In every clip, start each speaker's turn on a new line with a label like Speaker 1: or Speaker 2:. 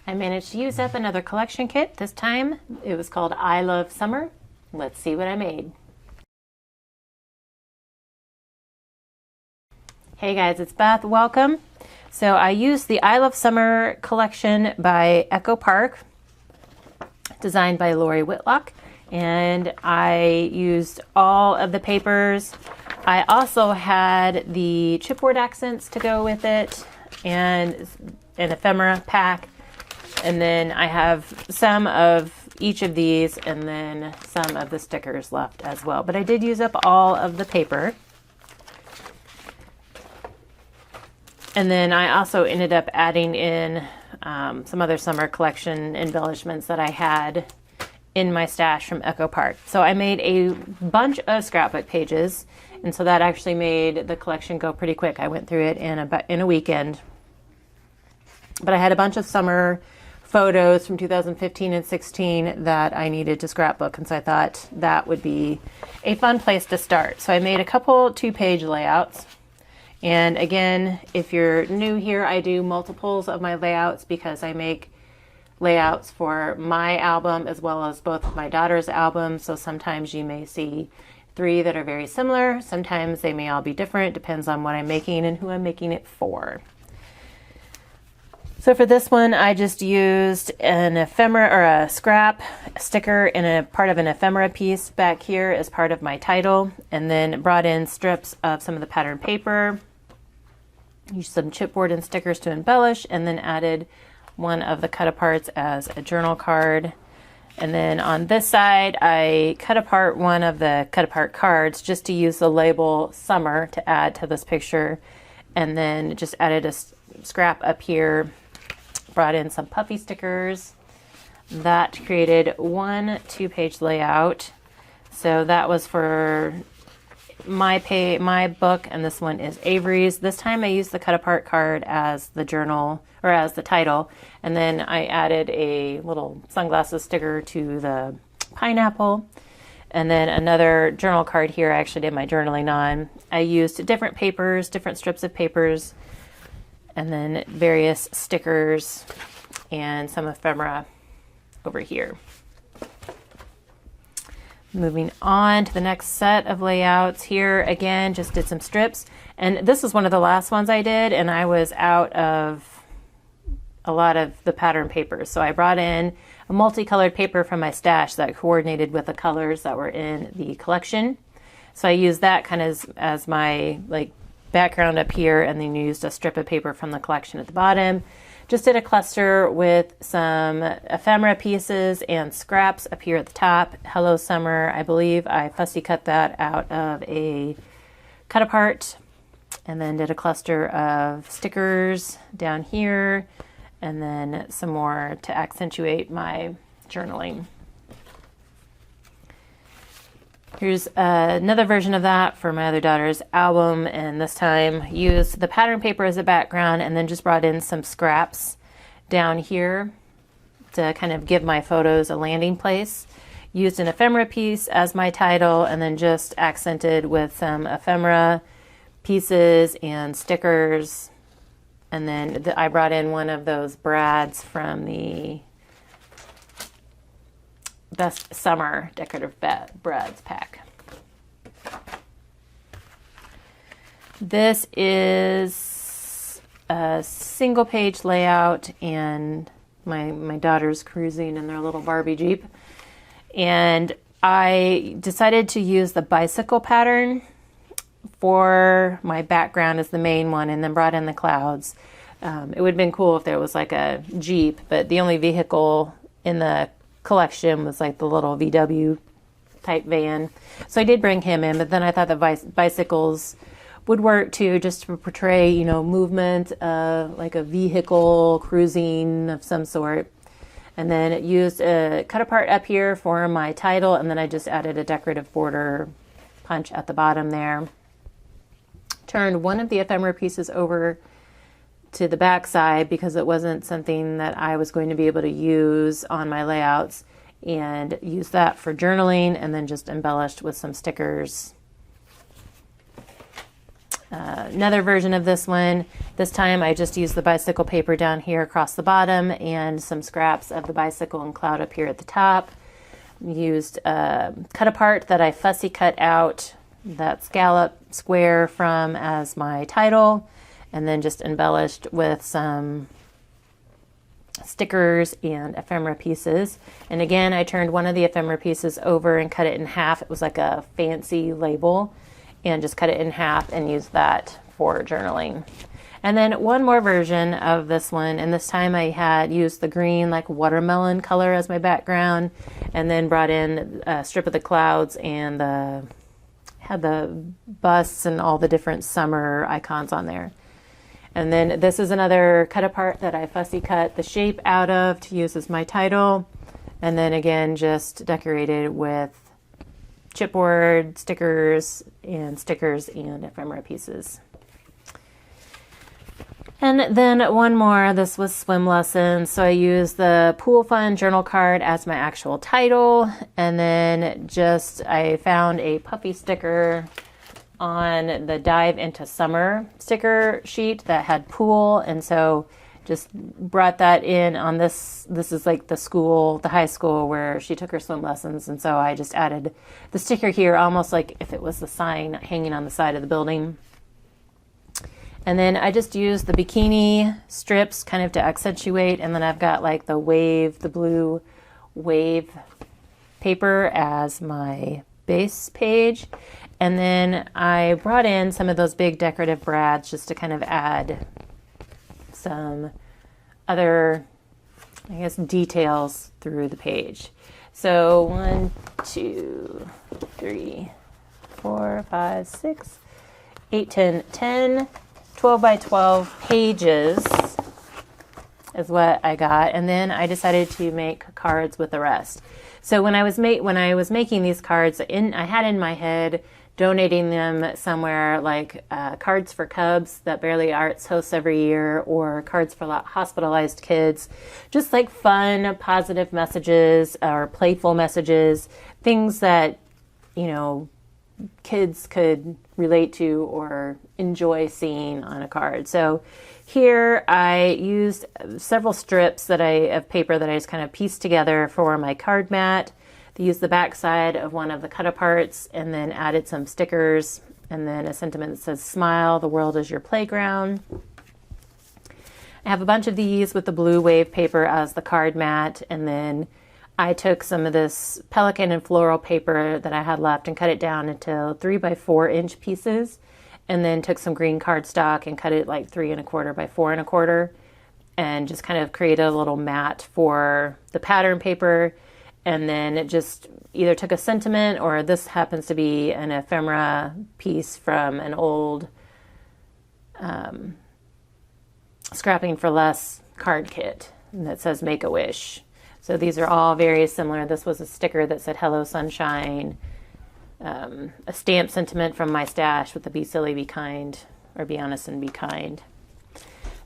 Speaker 1: I managed to use up another collection kit. This time it was called I Love Summer. Let's see what I made. Hey guys, it's Beth. Welcome. So I used the I Love Summer collection by Echo Park, designed by Lori Whitlock, and I used all of the papers. I also had the chipboard accents to go with it and an ephemera pack. And then I have some of each of these and then some of the stickers left as well. But I did use up all of the paper. And then I also ended up adding in some other summer collection embellishments that I had in my stash from Echo Park. So I made a bunch of scrapbook pages. And so that actually made the collection go pretty quick. I went through it in a weekend. But I had a bunch of summer photos from 2015 and 16 that I needed to scrapbook, and so I thought that would be a fun place to start. So I made a couple 2-page layouts. And again, if you're new here, I do multiples of my layouts because I make layouts for my album as well as both of my daughter's albums. So sometimes you may see 3 that are very similar. Sometimes they may all be different, depends on what I'm making and who I'm making it for. So for this one, I just used an ephemera or a scrap sticker in a part of an ephemera piece back here as part of my title, and then brought in strips of some of the pattern paper, used some chipboard and stickers to embellish, and then added one of the cut aparts as a journal card. And then on this side, I cut apart one of the cut apart cards just to use the label Summer to add to this picture, and then just added a scrap up here. Brought in some puffy stickers. That created one 2-page layout. So that was for my book, and this one is Avery's. This time I used the cut apart card as the journal or as the title, and then I added a little sunglasses sticker to the pineapple, and then another journal card here I actually did my journaling on. I used different papers, different strips of papers, and then various stickers and some ephemera over here. Moving on to the next set of layouts here, again, just did some strips. And this is one of the last ones I did, and I was out of a lot of the pattern papers. So I brought in a multicolored paper from my stash that coordinated with the colors that were in the collection. So I used that kind of as my background up here, and then used a strip of paper from the collection at the bottom. Just did a cluster with some ephemera pieces and scraps up here at the top. Hello Summer, I believe I fussy cut that out of a cut apart, and then did a cluster of stickers down here, and then some more to accentuate my journaling. Here's another version of that for my other daughter's album, and this time used the pattern paper as a background and then just brought in some scraps down here to kind of give my photos a landing place. Used an ephemera piece as my title, and then just accented with some ephemera pieces and stickers. And then I brought in one of those brads from the Best Summer Decorative Brads pack. This is a single page layout, and my daughter's cruising in their little Barbie Jeep. And I decided to use the bicycle pattern for my background as the main one, and then brought in the clouds. It would have been cool if there was like a Jeep, but the only vehicle in the collection was like the little VW type van. So I did bring him in, but then I thought the bicycles would work too, just to portray, movement, like a vehicle cruising of some sort. And then it used a cut apart up here for my title, and then I just added a decorative border punch at the bottom there. Turned one of the ephemera pieces over to the back side because it wasn't something that I was going to be able to use on my layouts, and used that for journaling, and then just embellished with some stickers another version of this one. This time I just used the bicycle paper down here across the bottom and some scraps of the bicycle and cloud up here at the top. Used cut apart that I fussy cut out that scallop square from as my title, and then just embellished with some stickers and ephemera pieces. And again, I turned one of the ephemera pieces over and cut it in half. It was like a fancy label, and just cut it in half and used that for journaling. And then one more version of this one, and this time I had used the green like watermelon color as my background, and then brought in a strip of the clouds and had the busts and all the different summer icons on there. And then this is another cut apart that I fussy cut the shape out of to use as my title, and then again just decorated with chipboard stickers and ephemera pieces. And then one more, this was swim lessons. So I used the pool fun journal card as my actual title. And then I found a puppy sticker on the Dive into Summer sticker sheet that had pool. And so just brought that in on this. This is like the high school where she took her swim lessons. And so I just added the sticker here, almost like if it was the sign hanging on the side of the building. And then I just used the bikini strips kind of to accentuate. And then I've got like the blue wave paper as my base page. And then I brought in some of those big decorative brads just to kind of add some other, I guess, details through the page. So 1, 2, 3, 4, 5, 6, 8, 10, 12 by 12 pages is what I got. And then I decided to make cards with the rest. So when I was making these cards, I had in my head donating them somewhere like Cards for Cubs that Barely Arts hosts every year, or Cards for Hospitalized Kids, just like fun, positive messages or playful messages, things that, kids could relate to or enjoy seeing on a card. So here I used several strips of paper that I just kind of pieced together for my card mat. I used the back side of one of the cut aparts and then added some stickers and then a sentiment that says, "Smile, the world is your playground." I have a bunch of these with the blue wave paper as the card mat, and then I took some of this pelican and floral paper that I had left and cut it down into 3 by 4 inch pieces, and then took some green cardstock and cut it like 3 1/4 by 4 1/4, and just kind of created a little mat for the pattern paper. And then it just either took a sentiment, or this happens to be an ephemera piece from an old Scrapping for Less card kit that says "Make a Wish." So these are all very similar. This was a sticker that said "Hello Sunshine," a stamped sentiment from my stash with the "Be silly, be kind," or "Be honest and be kind."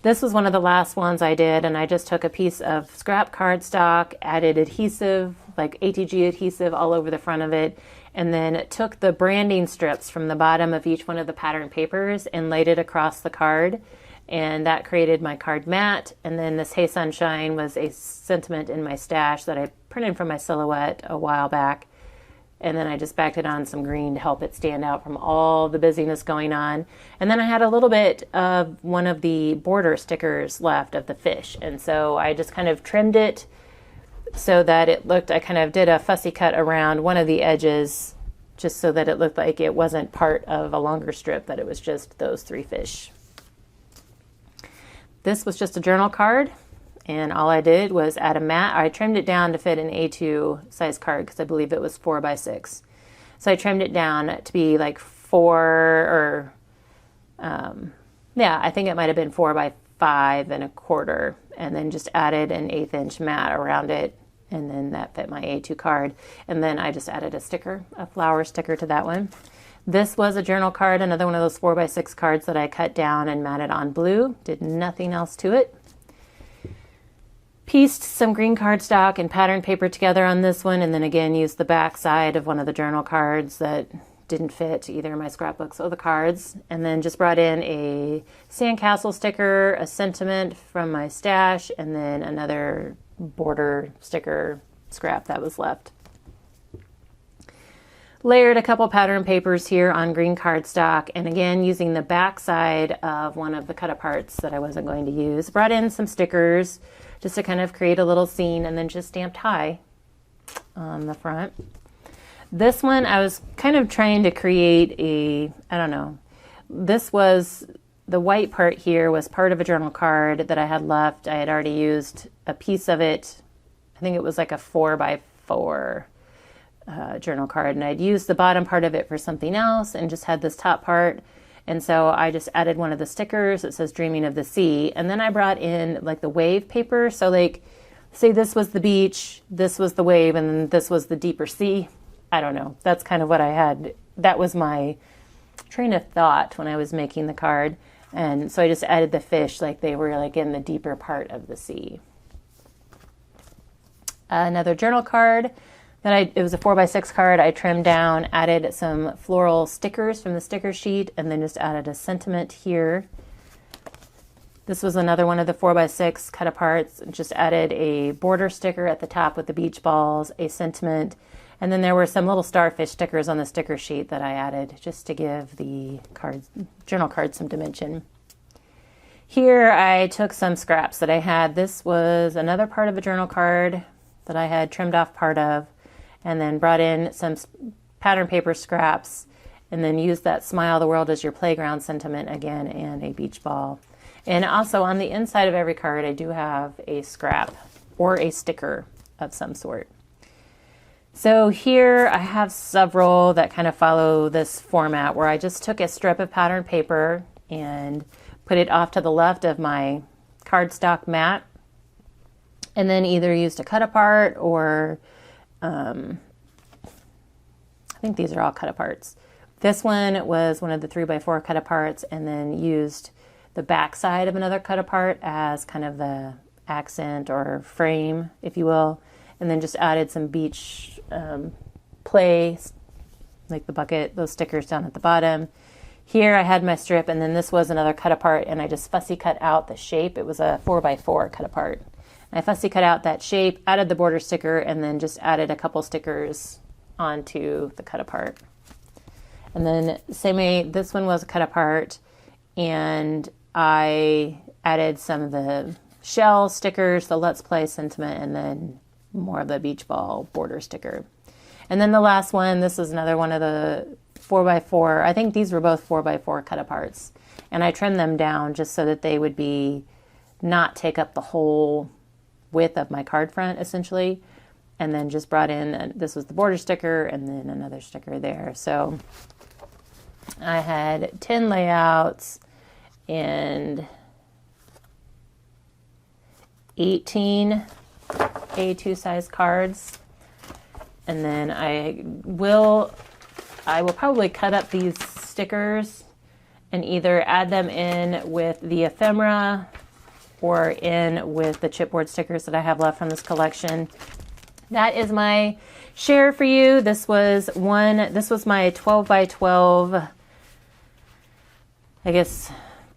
Speaker 1: This was one of the last ones I did, and I just took a piece of scrap cardstock, added adhesive, like ATG adhesive all over the front of it, and then took the branding strips from the bottom of each one of the pattern papers and laid it across the card. And that created my card mat. And then this "Hey Sunshine" was a sentiment in my stash that I printed from my silhouette a while back. And then I just backed it on some green to help it stand out from all the busyness going on. And then I had a little bit of one of the border stickers left of the fish. And so I just kind of trimmed it so that I kind of did a fussy cut around one of the edges just so that it looked like it wasn't part of a longer strip, that it was just those 3 fish. This was just a journal card, and all I did was add a mat. I trimmed it down to fit an A2 size card because I believe it was 4 by 6. So I trimmed it down to be like 4 I think it might have been 4 by 5 1/4, and then just added an 1/8 inch mat around it, and then that fit my A2 card. And then I just added a flower sticker to that one. This was a journal card, another one of those 4 by 6 cards that I cut down and matted on blue. Did nothing else to it. Pieced some green cardstock and pattern paper together on this one, and then again used the back side of one of the journal cards that didn't fit either my scrapbooks or the cards. And then just brought in a sandcastle sticker, a sentiment from my stash, and then another border sticker scrap that was left. Layered a couple pattern papers here on green cardstock, and again using the back side of one of the cut-aparts that I wasn't going to use. Brought in some stickers just to kind of create a little scene, and then just stamped hi on the front. This one I was kind of trying to create a, I don't know, this was, the white part here was part of a journal card that I had left. I had already used a piece of it. I think it was like a 4x4 journal card, and I'd used the bottom part of it for something else and just had this top part, and so I just added one of the stickers that says Dreaming of the Sea, and then I brought in like the wave paper, so like say this was the beach, this was the wave, and then this was the deeper sea. I don't know, that's kind of what I had, that was my train of thought when I was making the card, and so I just added the fish like they were like in the deeper part of the sea. Another journal card that it was a 4x6 card. I trimmed down, added some floral stickers from the sticker sheet, and then just added a sentiment here. This was another one of the 4x6 cut aparts. Just added a border sticker at the top with the beach balls, a sentiment, and then there were some little starfish stickers on the sticker sheet that I added just to give the journal card some dimension. Here I took some scraps that I had. This was another part of a journal card that I had trimmed off part of, and then brought in some pattern paper scraps, and then used that Smile, the World is Your Playground sentiment again, and a beach ball. And also on the inside of every card, I do have a scrap or a sticker of some sort. So here I have several that kind of follow this format, where I just took a strip of pattern paper and put it off to the left of my cardstock mat, and then either used a cut apart or I think these are all cut aparts. This one was one of the 3x4 cut aparts, and then used the back side of another cut apart as kind of the accent or frame, if you will, and then just added some beach play, like the bucket, those stickers down at the bottom. Here I had my strip, and then this was another cut apart, and I just fussy cut out the shape. It was a 4x4 cut apart. I fussy cut out that shape, added the border sticker, and then just added a couple stickers onto the cut apart. And then same way, this one was a cut apart, and I added some of the shell stickers, the Let's Play sentiment, and then more of the beach ball border sticker. And then the last one, this is another one of the 4x4. I think these were both 4x4 cut aparts, and I trimmed them down just so that they would be not take up the whole width of my card front, essentially, and then just brought in, this was the border sticker, and then another sticker there. So I had 10 layouts and 18 A2 size cards, and then I will probably cut up these stickers and either add them in with the ephemera or in with the chipboard stickers that I have left from this collection. That is my share for you. This was my 12 by 12, I guess,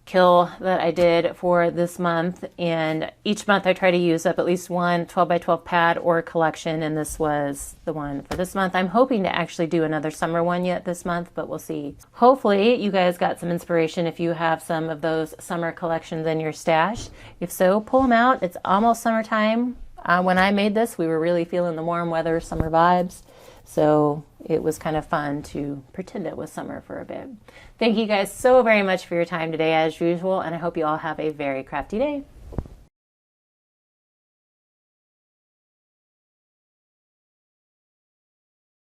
Speaker 1: kill that I did for this month. And each month I try to use up at least one 12 by 12 pad or collection, and this was the one for this month. I'm hoping to actually do another summer one yet this month, but we'll see. Hopefully you guys got some inspiration if you have some of those summer collections in your stash. If so, pull them out. It's almost summertime. When I made this, we were really feeling the warm weather, summer vibes. So it was kind of fun to pretend it was summer for a bit. Thank you guys so very much for your time today, as usual, and I hope you all have a very crafty day.